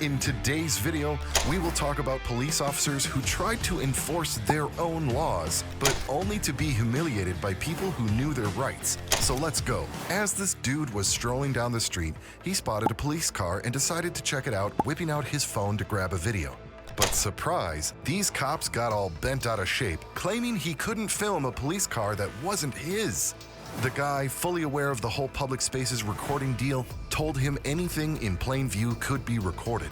In today's video, we will talk about police officers who tried to enforce their own laws, but only to be humiliated by people who knew their rights. So let's go. As this dude was strolling down the street, he spotted a police car and decided to check it out, whipping out his phone to grab a video. But surprise, these cops got all bent out of shape, claiming he couldn't film a police car that wasn't his. The guy, fully aware of the whole public spaces recording deal, told him anything in plain view could be recorded.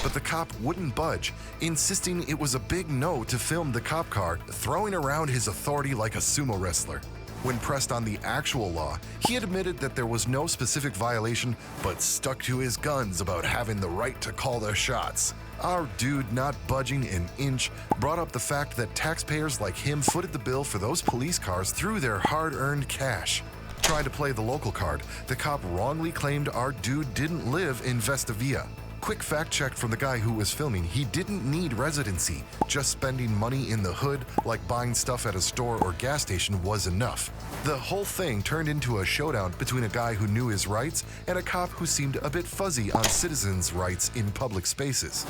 But the cop wouldn't budge, insisting it was a big no to film the cop car, throwing around his authority like a sumo wrestler. When pressed on the actual law, he admitted that there was no specific violation, but stuck to his guns about having the right to call the shots. Our dude, not budging an inch, brought up the fact that taxpayers like him footed the bill for those police cars through their hard-earned cash. Trying to play the local card, the cop wrongly claimed our dude didn't live in Vestavia. Quick fact check from the guy who was filming, he didn't need residency. Just spending money in the hood, like buying stuff at a store or gas station, was enough. The whole thing turned into a showdown between a guy who knew his rights and a cop who seemed a bit fuzzy on citizens' rights in public spaces.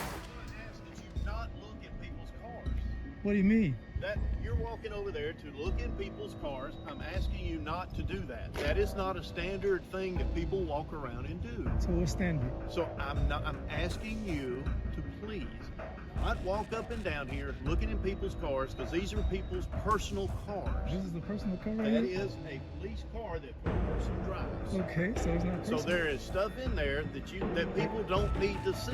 Not look at people's cars. What do you mean? That you're walking over there to look in people's cars. I'm asking you not to do that. That is not a standard thing that people walk around and do. So what's standard? So I'm asking you to please not walk up and down here looking in people's cars, because these are people's personal cars. This is a personal car right That here? is a police car that a person drives. Okay, so it's not personal. So there is stuff in there that people don't need to see.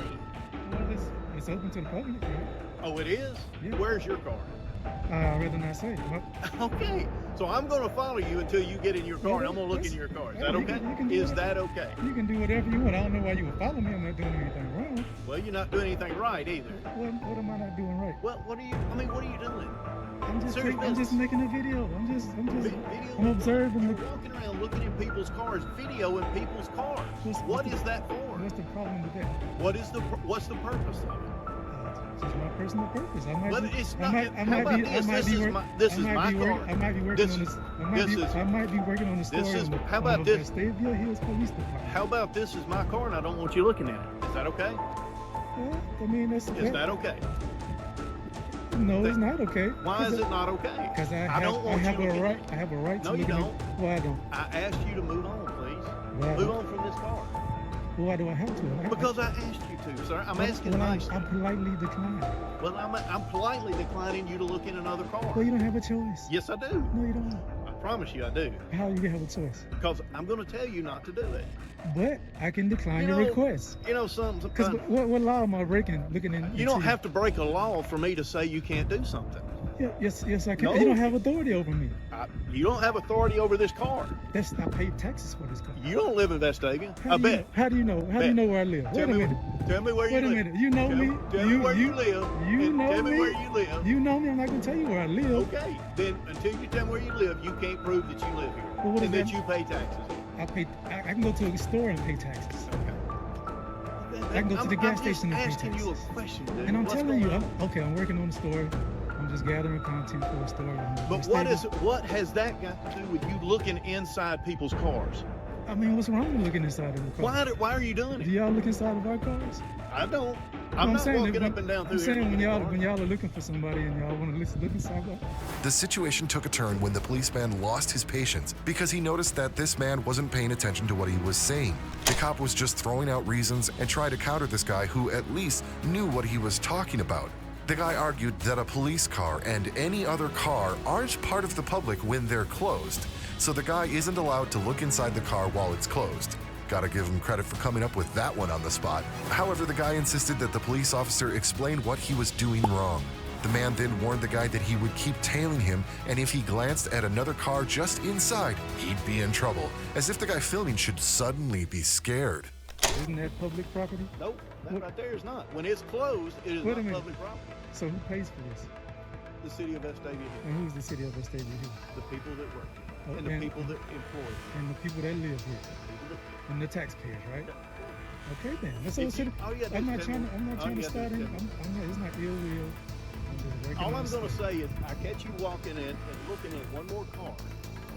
Well, it's open to the public, right? Oh, it is? Yeah. Where's your car? I'd rather not say. Well, Okay, so I'm going to follow you until you get in your car, and I'm going to look in your car. Is that okay? Is that okay? You can do whatever you want. I don't know why you would follow me. I'm not doing anything wrong. Well, you're not doing anything right either. What am I not doing right? Well, what are you doing? I'm just making a video. I'm observing You're walking around looking in people's cars, videoing people's cars. What is that for? What's the problem with that? What's the purpose of it? It's just my personal purpose. I might Well, be, it's I not. might, I How might about be, this? I might This be, is work- my. This I is might my be work- car. I might be working This on is- this. this I might be working on the story. this is- on the, how about on the this? Vestavia Hills Police Department. How about this is my car, and I don't want you looking at it? Is that okay? Well, I mean, Is that okay? No, it's not okay. Why is it not okay? Because I don't have want you a looking right. at I have a right to No, look you at it. don't. Well, I don't. I asked you to move on, please. Well, Move on from this car. Why do I have to? Because I asked you to, sir. I'm asking nicely. I'm politely declining. Well, I'm politely declining you to look in another car. Well, you don't have a choice. Yes, I do. No, you don't. I promise you I do. How do you have a choice? Because I'm going to tell you not to do it. But I can decline You your know, request. You know, sometimes Because what law am I breaking? Looking in. you don't have to break a law for me to say you can't do something. Yeah, yes, I can. No. You don't have authority over me. You don't have authority over this car. I pay taxes for this car. You don't live in Vestavia. How I do you bet. know? How do you know? How do you know where I live? Wait a minute. Tell me where you Wait live. a minute. You know me. Tell me where you live. You and know tell me. me where you live. You know me. I'm not gonna tell you where I live. Okay. Then until you tell me where you live, you can't prove that you live here Well, what and does that that- you pay taxes. I can go to a store and pay taxes. Okay. I can go to the gas station and pay I'm just asking you a taxes. question, dude. And I'm What's telling you, going on? I'm working on the story. I'm just gathering content for a story. But what has that got to do with you looking inside people's cars? I mean, what's wrong with looking inside of the car? Why are you doing Do it? y'all look inside of our cars? I don't. I'm not saying walking that up and down through I'm saying here. when y'all are looking for somebody and y'all want to look inside of The situation took a turn when the policeman lost his patience because he noticed that this man wasn't paying attention to what he was saying. The cop was just throwing out reasons and tried to counter this guy who at least knew what he was talking about. The guy argued that a police car and any other car aren't part of the public when they're closed, so the guy isn't allowed to look inside the car while it's closed. Gotta give him credit for coming up with that one on the spot. However, the guy insisted that the police officer explain what he was doing wrong. The man then warned the guy that he would keep tailing him, and if he glanced at another car just inside, he'd be in trouble, as if the guy filming should suddenly be scared. Isn't that public property? Nope, that right there is not. When it's closed, it is Wait a not minute. public property. So who pays for this? The city of Vestavia Hills, And who's the city of Vestavia Hills? the people that work here, Oh, and the people that employ here, And the people that live here, people that- and the taxpayers, right? Okay then. That's If all city. all you gotta I'm do not is trying tell to. me- I'm not all trying you to gotta start. do is tell me. I'm not. It's not ill will. I'm just working All on I'm the going to story. say is, I catch you walking in and looking at one more car,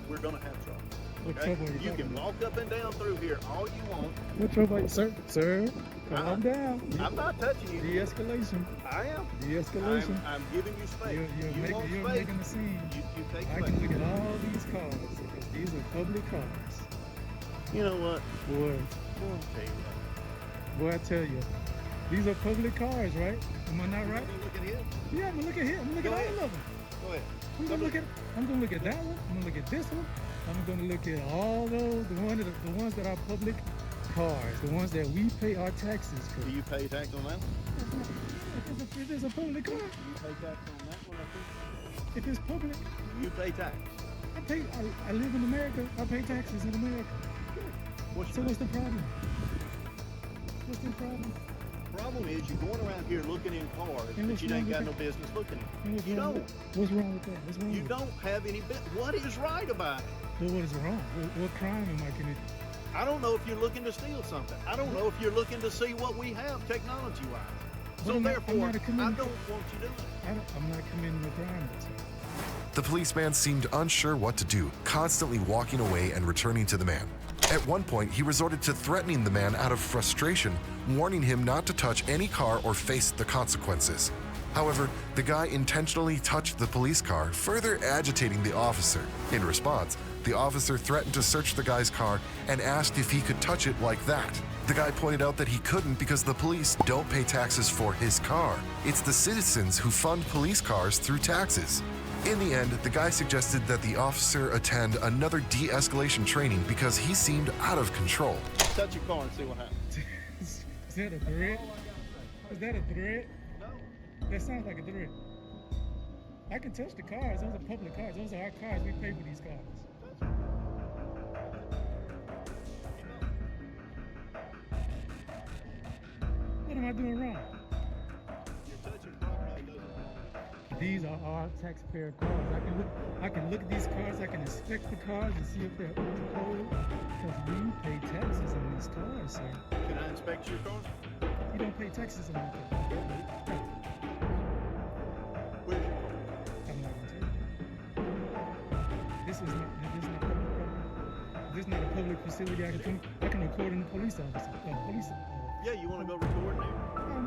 we're going to have trouble. What Okay? trouble are you You talking can about? walk up and down through here all you want. What trouble, sir? Sir, Calm down. I'm not touching you. De-escalation. I am. De-escalation. I'm giving you space. You're want making space. a scene. You take I space. can look at all these cars because these are public cars. You know what? Boy, I'll tell you what. boy, I tell you, these are public cars, right? Am I not right? You look at him. Yeah, I'm gonna look at here. I'm gonna look Go at ahead. all of them. Go ahead. I'm gonna look at that one. I'm gonna look at this one. I'm gonna look at all those, the ones that are public cars, the ones that we pay our taxes for. Do you pay tax on that one? If it's a public car, You pay tax on that one, I think. if it's public, You pay tax. I live in America. I pay taxes in America. So what's the problem? What's the problem? Problem is you're going around here looking in cars And that what's you wrong ain't with got no that? business looking And in. what's You wrong don't. with- What's wrong with that? What's wrong You with that? don't have any business. What is right about it? Well, what is wrong? What crime am I committing? I don't know if you're looking to steal something. I don't know if you're looking to see what we have technology-wise. So I'm therefore, not I committing- don't want you doing it. I'm not committing a crime. That's all. The policeman seemed unsure what to do, constantly walking away and returning to the man. At one point, he resorted to threatening the man out of frustration, warning him not to touch any car or face the consequences. However, the guy intentionally touched the police car, further agitating the officer. In response, the officer threatened to search the guy's car and asked if he could touch it like that. The guy pointed out that he couldn't because the police don't pay taxes for his car. It's the citizens who fund police cars through taxes. In the end, the guy suggested that the officer attend another de-escalation training because he seemed out of control. Touch your car and see what happens. Is that a threat? Is that a threat? No. That sounds like a threat. I can touch the cars. Those are public cars. Those are our cars. We pay for these cars. What am I doing wrong? You're touching property that doesn't belong. These are our taxpayer cars. I can look at these cars. I can inspect the cars and see if they're up to code. Because we pay taxes on these cars, sir. Can I inspect your car? You don't pay taxes on them. Where's your car? I'm not gonna tell you. This is not public property. This is not a public facility. I can record in the police officer. Yeah, you want to go record now?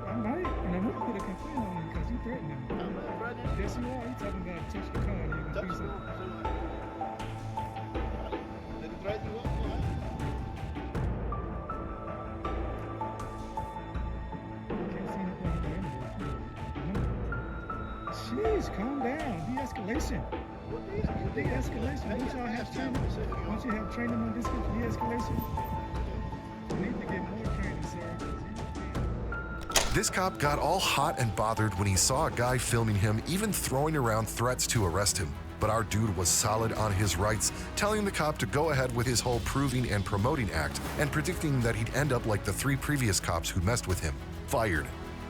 I might, and I'm gonna put a complaint on you because you threatening me. I'm not right now. Yes, you are. You talking about touch the car and you're gonna Touch do the something. car. See what happens. Didn't threaten you what? What Can't see anything in the envelope. Jeez, calm down. De-escalation. De-escalation. Don't y'all have training? Don't you have training on this de-escalation? You need to get more training, sir. This cop got all hot and bothered when he saw a guy filming him, even throwing around threats to arrest him. But our dude was solid on his rights, telling the cop to go ahead with his whole proving and promoting act, and predicting that he'd end up like the 3 previous cops who messed with him, fired.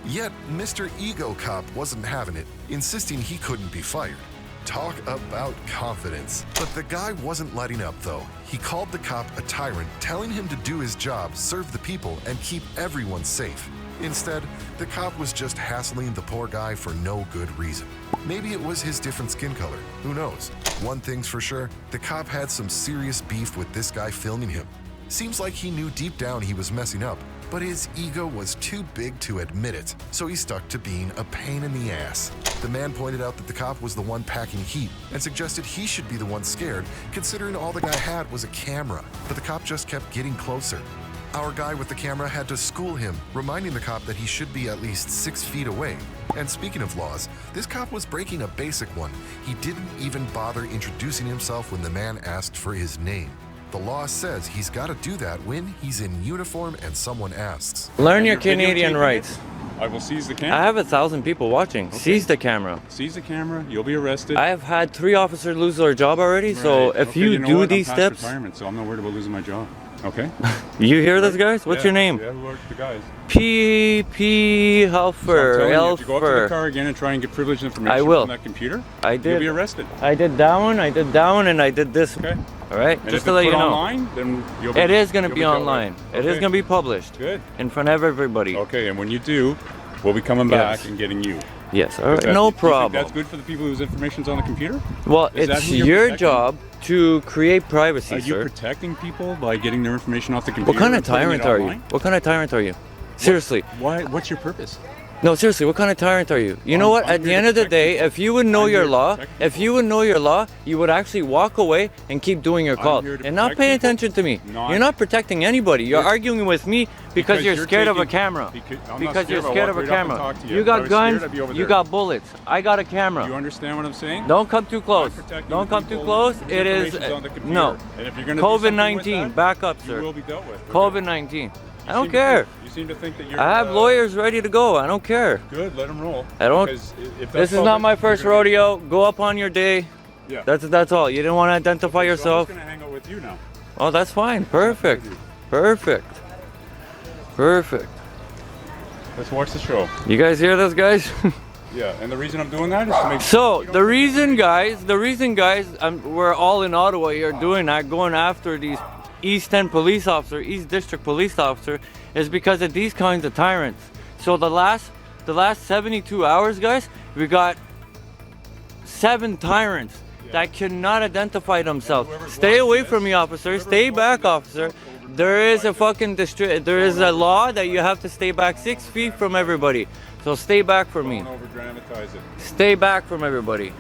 Yet, Mr. Ego Cop wasn't having it, insisting he couldn't be fired. Talk about confidence. But the guy wasn't letting up, though. He called the cop a tyrant, telling him to do his job, serve the people, and keep everyone safe. Instead, the cop was just hassling the poor guy for no good reason. Maybe it was his different skin color, who knows? One thing's for sure, the cop had some serious beef with this guy filming him. Seems like he knew deep down he was messing up, but his ego was too big to admit it, so he stuck to being a pain in the ass. The man pointed out that the cop was the one packing heat and suggested he should be the one scared, considering all the guy had was a camera, but the cop just kept getting closer. Our guy with the camera had to school him, reminding the cop that he should be at least 6 feet away. And speaking of laws, this cop was breaking a basic one. He didn't even bother introducing himself when the man asked for his name. The law says he's got to do that when he's in uniform and someone asks. Learn your You're Canadian videotaping rights. it? I will seize the I camera. have 1,000 people watching. Seize the camera. Seize the camera. You'll be arrested. I have had 3 officers lose their job already, so Right. if Okay, you know do what? these I'm past steps... retirement, so I'm not worried about losing my job. Okay. You hear this, guys? What's your name? Yeah, who are the guys? P. So I'm Helfer. telling you, if you go up to the Helfer. car again and try and get privileged information I will. from that computer, I you'll did. be arrested. I did down, and I did this. Okay. All right? And Just if to it's let you put know. online, then you'll be, It is going to you'll be dealt with. online. It is Okay. going to be published. Good. In front of everybody. Okay, and when you do, we'll be coming Yes. back and getting you. Yes, all right. That- No you think problem. that's good for the people whose information's on the computer? Well, Is that it's who you're your protecting? job to create privacy, Are you sir. protecting people by getting their information off the computer? What kind of and putting it tyrant are you? online? What kind of tyrant are you? Seriously. Why? What's your purpose? No, seriously, what kind of tyrant are you? You know what? I'm At the here end to of the protect day, people. if you would know I'm your here to law, protect if you would know your law, you would actually walk away and keep doing your call here to and not protect pay people, attention to me. not- You're not protecting anybody. You're You're- arguing with me because you're you're scared of a taking- camera. I'm not Because you're I'll scared walk of a right up and camera. talk to you. You If I got was scared, guns, I'd be over you there. got bullets. I got a You camera. understand what I'm saying? Don't come too close. I'm protecting Don't the come too people close. whose It is information's on the computer. no. And if you're gonna do something with COVID-19. that, Back up, you will sir. be dealt with. Okay. COVID-19. I You don't seem to care. think- You seem to think that you're. I have lawyers ready to go. I don't care. Good, let them roll. I don't- Because if This that's is not public, my you're first gonna- rodeo. Go up on your day. Yeah. That's all. You didn't want to identify yourself. So I'm just gonna hang out with you now. Oh, that's fine. Perfect. Perfect. Perfect. Let's watch the show. You guys hear this, guys? Yeah, and the reason I'm doing that is to make So you don't the think- reason, guys, we're all in Ottawa here doing that, going after these East End police officer, East District police officer, is because of these kinds of tyrants. So the last 72 hours, guys, we got 7 tyrants that cannot identify themselves. whoever's Stay watching away this- from me, officer. whoever's Stay watching back, this officer. is over There is a dramatic. fucking there is a law that you have to stay back 6 feet from everybody. So stay back from me. Don't over-dramatize it. Stay back from everybody.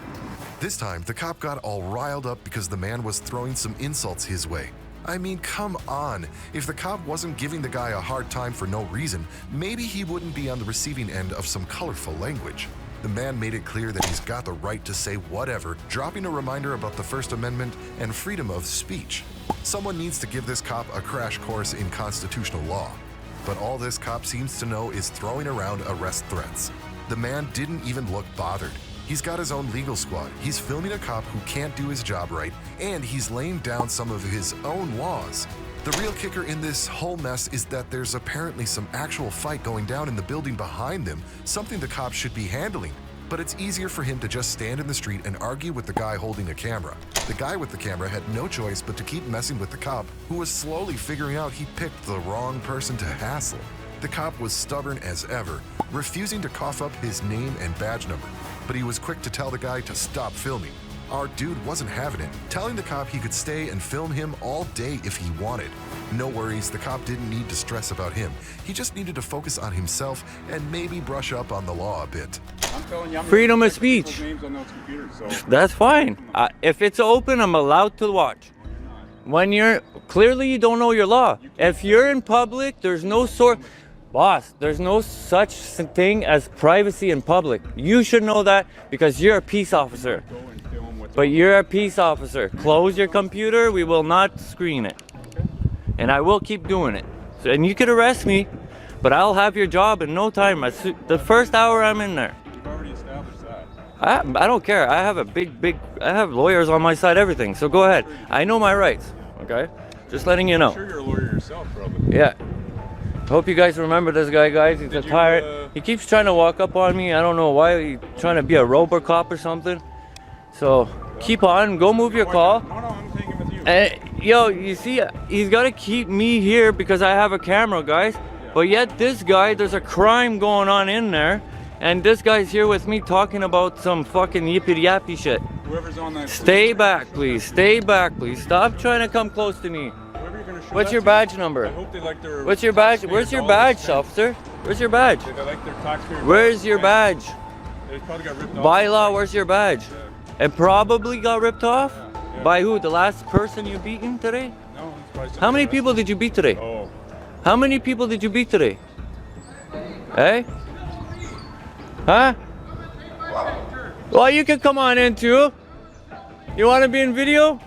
This time, the cop got all riled up because the man was throwing some insults his way. I mean, come on. If the cop wasn't giving the guy a hard time for no reason, maybe he wouldn't be on the receiving end of some colorful language. The man made it clear that he's got the right to say whatever, dropping a reminder about the First Amendment and freedom of speech. Someone needs to give this cop a crash course in constitutional law. But all this cop seems to know is throwing around arrest threats. The man didn't even look bothered. He's got his own legal squad. He's filming a cop who can't do his job right, and he's laying down some of his own laws. The real kicker in this whole mess is that there's apparently some actual fight going down in the building behind them, something the cops should be handling. But it's easier for him to just stand in the street and argue with the guy holding a camera. The guy with the camera had no choice but to keep messing with the cop, who was slowly figuring out he picked the wrong person to hassle. The cop was stubborn as ever, refusing to cough up his name and badge number, but he was quick to tell the guy to stop filming. Our dude wasn't having it, telling the cop he could stay and film him all day if he wanted. No worries, the cop didn't need to stress about him. He just needed to focus on himself and maybe brush up on the law a bit. I'm telling you, I'm Freedom gonna of protect people's speech. names on those computers, so That's fine. If it's open, I'm allowed to watch. When you're clearly you don't know your law. If you're in public, there's no boss, there's no such thing as privacy in public. You should know that because you're a peace officer. go and film what's But you're a peace officer. Close your computer. We will not screen it. And I will keep doing it. So, and you could arrest me, but I'll have your job in no time. The first hour I'm in there. You've already established that. I don't care. I have a I have lawyers on my side, everything. So go ahead. I know my rights. Okay? Just letting you I'm know. sure you're a lawyer yourself, probably. Yeah. Hope you guys remember this guy, guys. He's a Did you, tyrant. He keeps trying to walk up on me. I don't know why. He's trying to be a Robocop or something. So keep on. Go move your call. No, I'm taking it with you. And yo, you see, he's got to keep me here because I have a camera, guys. But yet this guy, there's a crime going on in there. And this guy's here with me talking about some fucking yippity yappy shit. Whoever's on that. Stay back, please. Stay back, please. Stop trying to come close to me. Whoever you're gonna show What's that your to, badge I number? hope they like their. What's your badge? taxpayer Where's your dollars badge, spent. officer? Where's your badge? They like their taxpayer. Where's dollars your spent. badge? They probably got ripped off. Bylaw, where's your badge? It probably got ripped off? Yeah. By who? The last person you beaten today? No, it's probably How many somebody people did you beat today? else. Oh, How many people did you beat today? Hey? Huh? Well, you can come on in too. You want to be in video?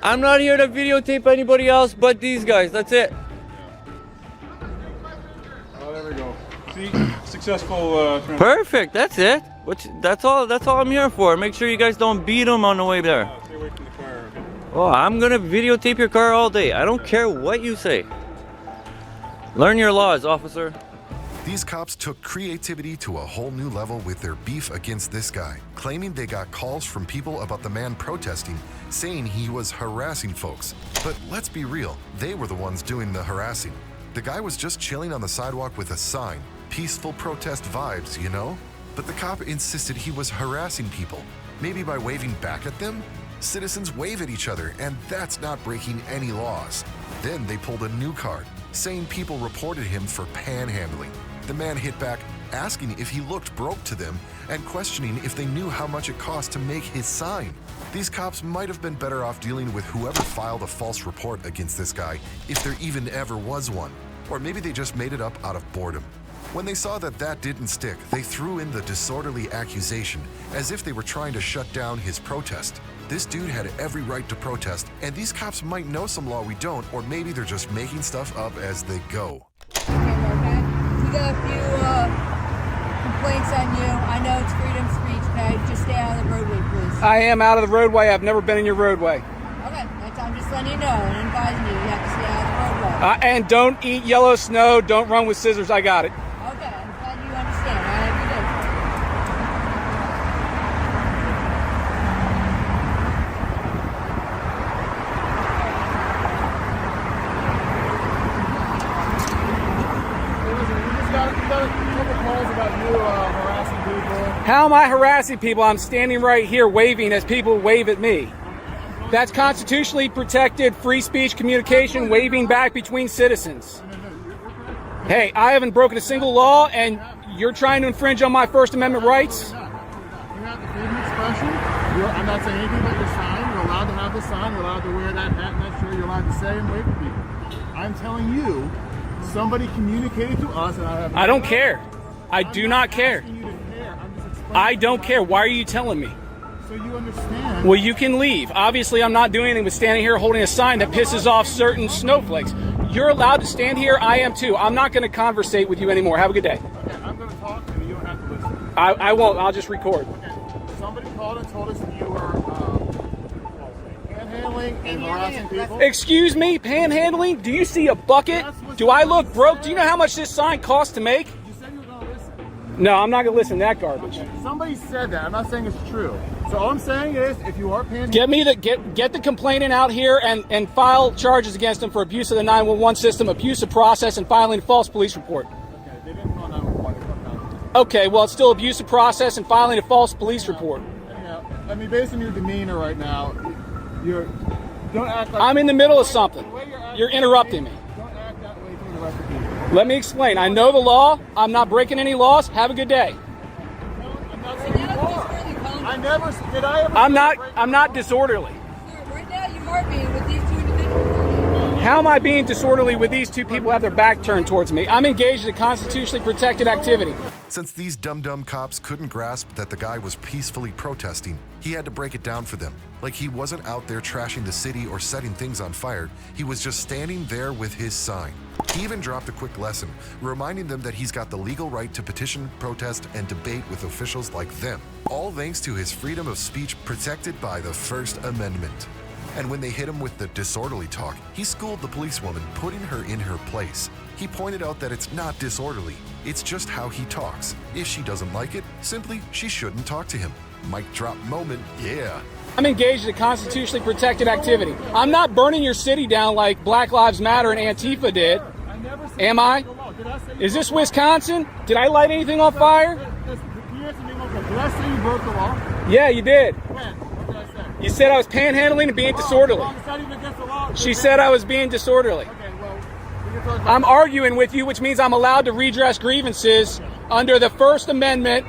I'm not here to videotape anybody else but these guys. That's it. oh, there we go. See, successful. Perfect. That's it. That's all I'm here for. Make sure you guys don't beat them on the way there. Stay away from the car. Okay? Oh, I'm gonna videotape your car all day. I don't care what you say. Learn your laws, officer. These cops took creativity to a whole new level with their beef against this guy, claiming they got calls from people about the man protesting, saying he was harassing folks. But let's be real, they were the ones doing the harassing. The guy was just chilling on the sidewalk with a sign, peaceful protest vibes, you know? But the cop insisted he was harassing people, maybe by waving back at them? Citizens wave at each other, and that's not breaking any laws. Then they pulled a new card. saying people reported him for panhandling. The man hit back, asking if he looked broke to them and questioning if they knew how much it cost to make his sign. These cops might have been better off dealing with whoever filed a false report against this guy, if there even ever was one. Or maybe they just made it up out of boredom. When they saw that that didn't stick, they threw in the disorderly accusation as if they were trying to shut down his protest. This dude had every right to protest, and these cops might know some law we don't, or maybe they're just making stuff up as they go. Okay, we got a few complaints on you. I know it's freedom of speech, okay? Just stay out of the roadway, please. I am out of the roadway. I've never been in your roadway. Okay, I'm just letting you know and advising you. You have to stay out of the roadway. And don't eat yellow snow. Don't run with scissors. I got it. Okay, I'm glad you understand. All right, have a good day. How am I harassing people? I'm standing right here waving as people wave at me. That's constitutionally protected free speech communication, waving back between citizens. Hey, I haven't broken a single law, and you're trying to infringe on my First Amendment rights? You have the freedom of expression. I'm not saying anything about your sign. You're allowed to have the sign. You're allowed to wear that hat and that shirt. You're allowed to say and wave at people. I'm telling you, somebody communicated to us, and I don't care. I do not care. I don't care. Why are you telling me? So you understand. Well, you can leave. Obviously, I'm not doing anything but standing here holding a sign that pisses off certain snowflakes. You're allowed to stand here. I am too. I'm not going to conversate with you anymore. Have a good day. Okay, I'm going to talk to you. You don't have to listen. I won't. I'll just record. Okay. Somebody called and told us that you were panhandling and harassing people. Excuse me, panhandling? Do you see a bucket? Do I look broke? Do you know how much this sign costs to make? You said you were going to listen. No, I'm not going to listen to that garbage. Somebody said that. I'm not saying it's true. So all I'm saying is, if you are panhandling, Get the complainant out here and file charges against him for abuse of the 911 system, abuse of process, and filing a false police report. Okay, they didn't call 911. They called 911. Okay, well, it's still abuse of process and filing a false police report. Anyhow, I mean, based on your demeanor right now, don't act like I'm in the middle of something. You're interrupting me. Don't act that way to the rest of people. Let me explain. I know the law. I'm not breaking any laws. Have a good day. I'm not saying you are. I never did. I ever. I'm not disorderly. Right now, you are being with these two individuals. How am I being disorderly with these two people who have their back turned towards me? I'm engaged in a constitutionally protected activity. Since these dumb cops couldn't grasp that the guy was peacefully protesting, he had to break it down for them. Like he wasn't out there trashing the city or setting things on fire, he was just standing there with his sign. He even dropped a quick lesson, reminding them that he's got the legal right to petition, protest, and debate with officials like them, all thanks to his freedom of speech protected by the First Amendment. And when they hit him with the disorderly talk, he schooled the policewoman, putting her in her place. He pointed out that it's not disorderly, it's just how he talks. If she doesn't like it, simply she shouldn't talk to him. Mic drop moment, yeah. I'm engaged in a constitutionally protected activity. I'm not burning your city down like Black Lives Matter and Antifa did. Am I? Is this Wisconsin? Did I light anything on fire? Did I say you broke the law? Yeah, you did. When? What did I say? You said I was panhandling and being disorderly. It's not even against the law. She said I was being disorderly. Okay, well, we can talk about I'm arguing with you, which means I'm allowed to redress grievances under the First Amendment.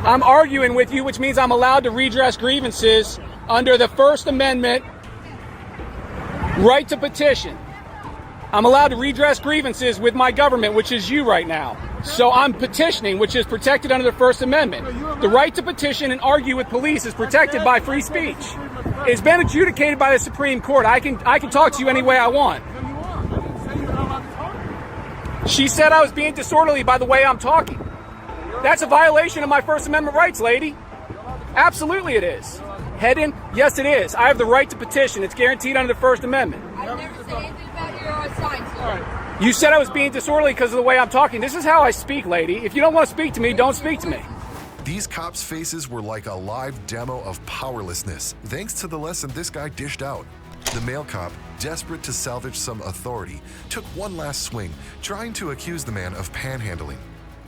I'm arguing with you, which means I'm allowed to redress grievances under the First Amendment right to petition. I'm allowed to redress grievances with my government, which is you right now. So I'm petitioning, which is protected under the First Amendment. The right to petition and argue with police is protected by free speech. It's been adjudicated by the Supreme Court. I can talk to you any way I want. No, you are. I didn't say you were not allowed to talk. She said I was being disorderly by the way I'm talking. That's a violation of my First Amendment rights, lady. Absolutely it is. Hedden, yes it is. I have the right to petition. It's guaranteed under the First Amendment. I've never said anything about your signs, sir. All right. You said I was being disorderly because of the way I'm talking. This is how I speak, lady. If you don't want to speak to me, don't speak to me. These cops' faces were like a live demo of powerlessness, thanks to the lesson this guy dished out. The male cop, desperate to salvage some authority, took one last swing, trying to accuse the man of panhandling.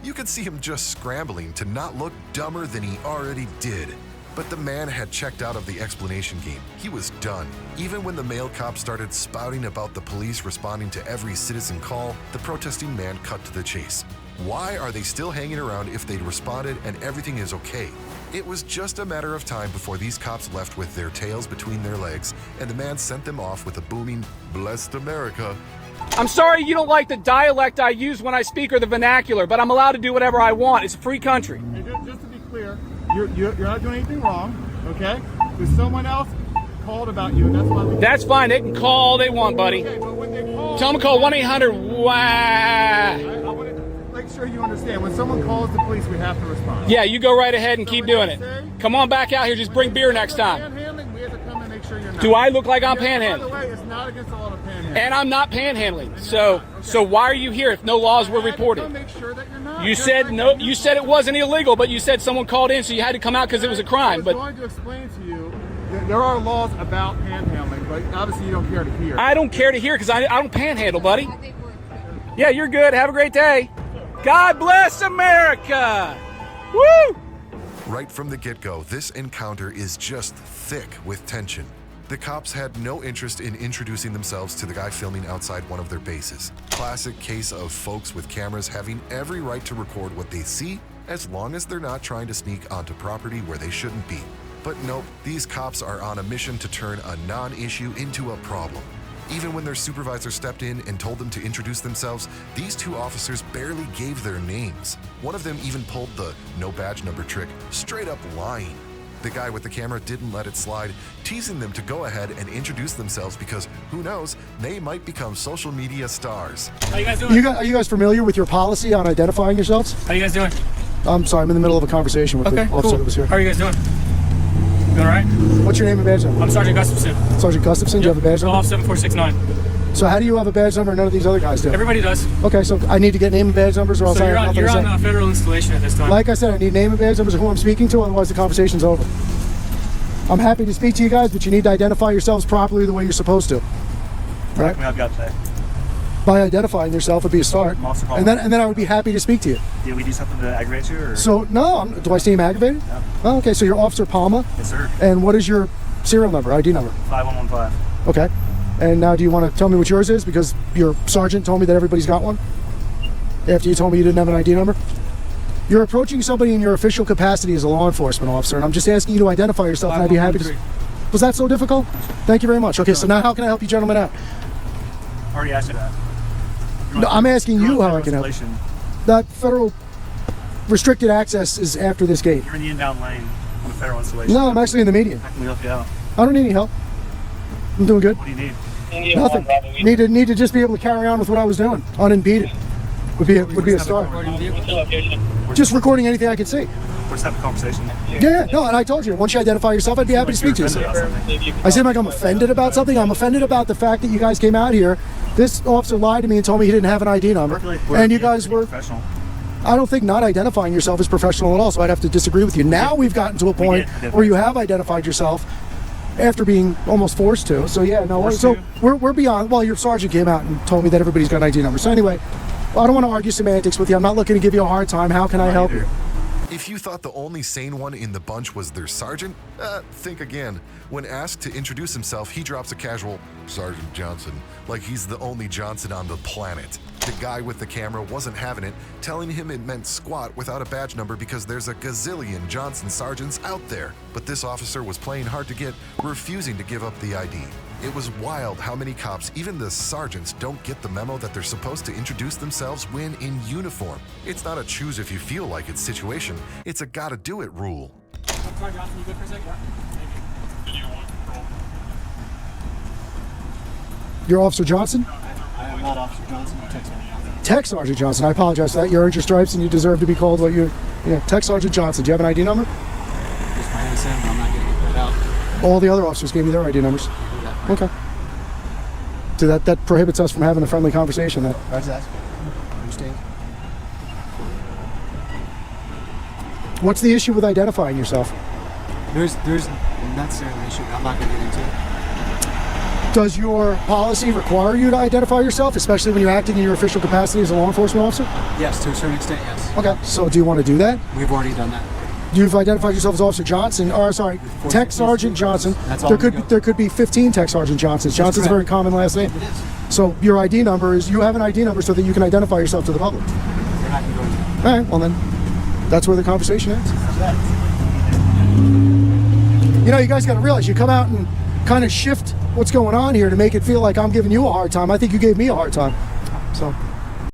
You could see him just scrambling to not look dumber than he already did. But the man had checked out of the explanation game. He was done. Even when the male cop started spouting about the police responding to every citizen call, the protesting man cut to the chase. Why are they still hanging around if they'd responded and everything is okay? It was just a matter of time before these cops left with their tails between their legs, and the man sent them off with a booming, "Blessed America." I'm sorry you don't like the dialect I use when I speak or the vernacular, but I'm allowed to do whatever I want. It's a free country. Hey, just to be clear, you're not doing anything wrong, okay? There's someone else called about you, and that's why we... That's fine. They can call all they want, buddy. Okay, but when they call... Tell them to call 1-800-WAH. I want to make sure you understand. When someone calls the police, we have to respond. Yeah, you go right ahead and keep doing it. Come on back out here. Just bring beer next time. Panhandling, we have to come and make sure you're not. Do I look like I'm By the panhandling? way, it's not against the law to panhandle. And I'm not panhandling. So why are you here if no laws were I had to reported? come make sure that you're not. You said no. You said it wasn't illegal, but you said someone called in, so you had to come out because it was a crime. I But was going to explain to you that there are laws about panhandling, but obviously you don't care to hear. I don't care to hear because I don't panhandle, buddy. I think we're good. Yeah, you're good. Have a great day. God bless America. Woo! Right from the get-go, this encounter is just thick with tension. The cops had no interest in introducing themselves to the guy filming outside one of their bases. Classic case of folks with cameras having every right to record what they see, as long as they're not trying to sneak onto property where they shouldn't be. But nope, these cops are on a mission to turn a non-issue into a problem. Even when their supervisor stepped in and told them to introduce themselves, these two officers barely gave their names. One of them even pulled the no badge number trick, straight up lying. The guy with the camera didn't let it slide, teasing them to go ahead and introduce themselves because, who knows, they might become social media stars. How you guys doing? Are you guys familiar with your policy on identifying yourselves? How you guys doing? I'm sorry, I'm in the middle of a conversation with the officer that was here. How are you guys doing? You all right? What's your name and badge number? I'm Sergeant Gustafson. Sergeant Gustafson, do you have a badge number? 7469. So how do you have a badge number and none of these other guys do? Everybody does. Okay, so I need to get name and badge numbers or else I have nothing to say. You're on federal installation at this time. Like I said, I need name and badge numbers of who I'm speaking to, otherwise the conversation's over. I'm happy to speak to you guys, but you need to identify yourselves properly the way you're supposed to. Right? I've got today. By identifying yourself would be a start. And then I would be happy to speak to you. Did we do something to aggravate you? Or? So, no, do I seem aggravated? No. Oh, okay, so you're Officer Palma? Yes, sir. And what is your serial number, ID number? 5115. Okay. And now do you want to tell me what yours is? Because your sergeant told me that everybody's got one. After you told me you didn't have an ID number. You're approaching somebody in your official capacity as a law enforcement officer, and I'm just asking you to identify yourself, and I'd be happy to... Was that so difficult? Thank you very much. Okay, so now how can I help you gentlemen out? Already asked you that. No, I'm asking you how I can help. Installation. That federal restricted access is after this gate. You're in the inbound lane on the federal installation. No, I'm actually in the median. How can we help you out? I don't need any help. I'm doing good. What do you need? Nothing. Need to just be able to carry on with what I was doing, unimpeded. Would be a start. Just recording anything I could see. We're just having a conversation. Yeah, no, and I told you, once you identify yourself, I'd be happy to speak to you. I seem like I'm offended about something. I'm offended about the fact that you guys came out here. This officer lied to me and told me he didn't have an ID number. And you guys were... Professional. I don't think not identifying yourself is professional at all, so I'd have to disagree with you. Now we've gotten to a point where you have identified yourself after being almost forced to. So yeah, no, so we're beyond... Well, your sergeant came out and told me that everybody's got an ID number. So anyway, I don't want to argue semantics with you. I'm not looking to give you a hard time. How can I help you? If you thought the only sane one in the bunch was their sergeant, think again. When asked to introduce himself, he drops a casual, "Sergeant Johnson," like he's the only Johnson on the planet. The guy with the camera wasn't having it, telling him it meant squat without a badge number because there's a gazillion Johnson sergeants out there. But this officer was playing hard to get, refusing to give up the ID. It was wild how many cops, even the sergeants, don't get the memo that they're supposed to introduce themselves when in uniform. It's not a choose if you feel like it situation, it's a gotta do it rule. Sergeant Johnson, you good for a second? You're Officer Johnson? I am not Officer Johnson. I'm Tech Sergeant Johnson. Tech Sergeant Johnson. I apologize for that. You earned your stripes and you deserve to be called what you... Yeah, Tech Sergeant Johnson. Do you have an ID number? Just my NSM, but I'm not going to get that out. All the other officers gave you their ID numbers. Okay. So that prohibits us from having a friendly conversation then. Roger that. Understand. What's the issue with identifying yourself? There's not necessarily an issue. I'm not going to get into it. Does your policy require you to identify yourself, especially when you're acting in your official capacity as a law enforcement officer? Yes, to a certain extent, yes. Okay. So do you want to do that? We've already done that. You've identified yourself as Officer Johnson, or sorry, Tech Sergeant Johnson. That's all There could be 15 Tech Sergeant Johnsons. Johnson's a very common last name. So your ID number is, you have an ID number so that you can identify yourself to the public. We're not gonna go into that. All right, well then, that's where the conversation ends. You know, you guys got to realize, you come out and kind of shift what's going on here to make it feel like I'm giving you a hard time. I think you gave me a hard time. So.